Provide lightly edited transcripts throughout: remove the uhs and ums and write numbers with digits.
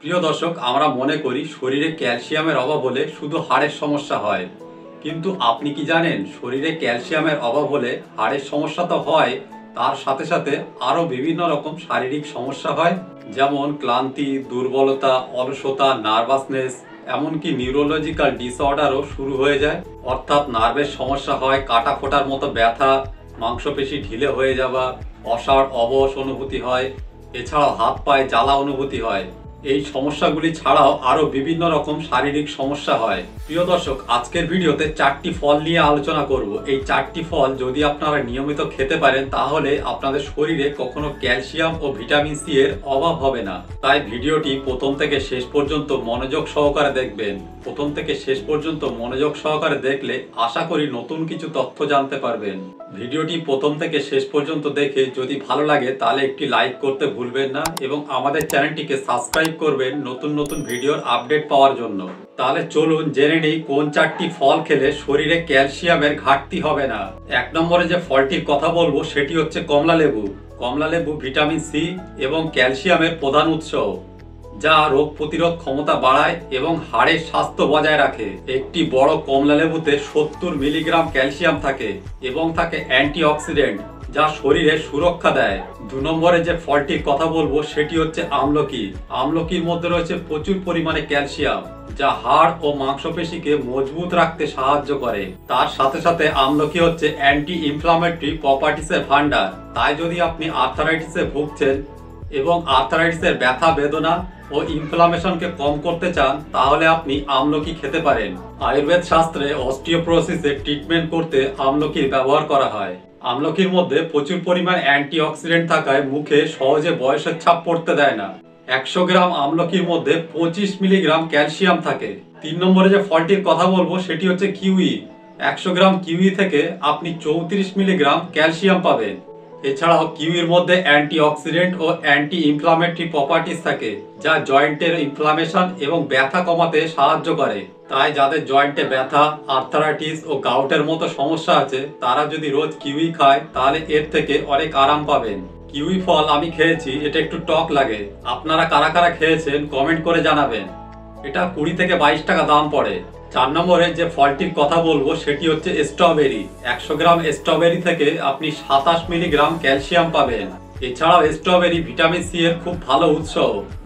প্রিয় দর্শক, আমরা মনে করি শরীরে ক্যালসিয়ামের অভাব হলে শুধু হাড়ের সমস্যা হয়, কিন্তু আপনি কি জানেন শরীরে ক্যালসিয়ামের অভাব হলে হাড়ের সমস্যা তো হয়, তার সাথে সাথে আরও বিভিন্ন রকম শারীরিক সমস্যা হয়। যেমন ক্লান্তি, দুর্বলতা, অলসতা, নার্ভাসনেস, এমনকি নিউরোলজিক্যাল ডিসঅর্ডারও শুরু হয়ে যায়। অর্থাৎ নার্ভের সমস্যা হয়, কাটা ফোটার মতো ব্যথা, মাংসপেশি ঢিলে হয়ে যাওয়া, অসাড় অবশ অনুভূতি হয়। এছাড়াও হাত পায়ে জ্বালা অনুভূতি হয়। এই সমস্যাগুলি ছাড়াও আরও বিভিন্ন রকম শারীরিক সমস্যা হয়। প্রিয় দর্শক, আজকের ভিডিওতে 4টি ফল নিয়ে আলোচনা করব। এই 4টি ফল যদি আপনারা নিয়মিত খেতে পারেন তাহলে আপনাদের শরীরে কখনো ক্যালসিয়াম ও ভিটামিন সি এর অভাব হবে না। তাই ভিডিওটি প্রথম থেকে শেষ পর্যন্ত মনোযোগ সহকারে দেখবেন। প্রথম থেকে শেষ পর্যন্ত মনোযোগ সহকারে দেখলে আশা করি নতুন কিছু তথ্য জানতে পারবেন। ভিডিওটি প্রথম থেকে শেষ পর্যন্ত দেখে যদি ভালো লাগে তাহলে একটি লাইক করতে ভুলবেন না এবং আমাদের চ্যানেলটিকে সাবস্ক্রাইব করবেন নতুন নতুন ভিডিওর আপডেট পাওয়ার জন্য। তাহলে চলুন জেনে নিই কোন 4টি ফল খেলে শরীরে ক্যালসিয়ামের ঘাটতি হবে না। 1 নম্বরে যে ফলটির কথা বলবো সেটি হচ্ছে কমলা লেবু। কমলা লেবু ভিটামিন সি এবং ক্যালসিয়ামের প্রধান উৎস, যা রোগ প্রতিরোধ ক্ষমতা বাড়ায় এবং হাড়ের স্বাস্থ্য বজায় রাখে। একটি বড় কমলা লেবুতে 70 মিলিগ্রাম ক্যালসিয়াম থাকে এবং থাকে অ্যান্টিঅক্সিডেন্ট, যা শরীরে সুরক্ষা দেয়। 2 নম্বরে যে ফলটির কথা বলবো সেটি হচ্ছে আমলকি। আমলকির মধ্যে রয়েছে প্রচুর পরিমাণে ক্যালসিয়াম, যা হাড় ও মাংসপেশিকে মজবুত রাখতে সাহায্য করে। তার সাথে সাথে আমলকি হচ্ছে অ্যান্টি ইনফ্লামেটরি প্রপার্টিসের ভান্ডার। তাই যদি আপনি আর্থারাইটিসে ভুগছেন এবং আর্থারাইটিসের ব্যথা বেদনা ও ইনফ্লামেশনকে কম করতে চান তাহলে আপনি আমলকি খেতে পারেন। আয়ুর্বেদ শাস্ত্রে অস্টিওপোরোসিসের ট্রিটমেন্ট করতে আমলকির ব্যবহার করা হয়। আমলকির মধ্যে প্রচুর পরিমাণ অ্যান্টিঅক্সিডেন্ট থাকায় মুখে সহজে বয়সের ছাপ পড়তে দেয় না। 100 গ্রাম আমলকির মধ্যে 25 মিলিগ্রাম ক্যালসিয়াম থাকে। 3 নম্বরে যে ফলটির কথা বলবো সেটি হচ্ছে কিউই। 100 গ্রাম কিউই থেকে আপনি 34 মিলিগ্রাম ক্যালসিয়াম পাবেন। এছাড়াও কিউইর মধ্যে অ্যান্টিঅক্সিডেন্ট ও অ্যান্টি ইনফ্লামেটরি প্রপার্টিস থাকে, যা জয়েন্টের ইনফ্লামেশন এবং ব্যথা কমাতে সাহায্য করে। তাই যাদের জয়েন্টে ব্যথা, আর্থারাইটিস ও গাউটের মতো সমস্যা আছে তারা যদি রোজ কিউই খায় তাহলে এর থেকে অনেক আরাম পাবেন। কিউই ফল আমি খেয়েছি, এটা একটু টক লাগে। আপনারা কারা কারা খেয়েছেন কমেন্ট করে জানাবেন। এটা 20 থেকে 22 টাকা দাম পড়ে। 4 নম্বরে যে ফলটির কথা বলবো সেটি হচ্ছে স্ট্রবেরি। 100 গ্রাম স্ট্রবেরি থেকে আপনি 27 মিলিগ্রাম ক্যালসিয়াম পাবেন। এছাড়াও স্ট্রবেরি ভিটামিন সি এর খুব ভালো উৎস।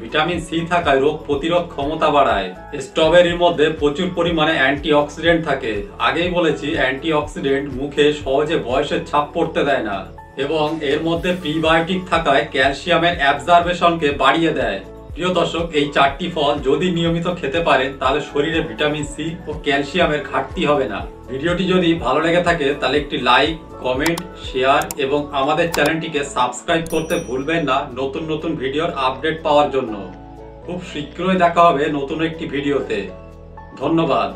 ভিটামিন সি থাকায় রোগ প্রতিরোধ ক্ষমতা বাড়ায়। স্ট্রবেরির মধ্যে প্রচুর পরিমাণে অ্যান্টিঅক্সিডেন্ট থাকে। আগেই বলেছি অ্যান্টিঅক্সিডেন্ট মুখে সহজে বয়সের ছাপ পড়তে দেয় না এবং এর মধ্যে প্রিবায়োটিক থাকায় ক্যালসিয়ামের অ্যাবজর্বেশনকে বাড়িয়ে দেয়। প্রিয় দর্শক, এই 4টি ফল যদি নিয়মিত খেতে পারেন তাহলে শরীরে ভিটামিন সি ও ক্যালসিয়ামের ঘাটতি হবে না। ভিডিওটি যদি ভালো লেগে থাকে তাহলে একটি লাইক, কমেন্ট, শেয়ার এবং আমাদের চ্যানেলটিকে সাবস্ক্রাইব করতে ভুলবেন না নতুন নতুন ভিডিওর আপডেট পাওয়ার জন্য। খুব শীঘ্রই দেখা হবে নতুন একটি ভিডিওতে। ধন্যবাদ।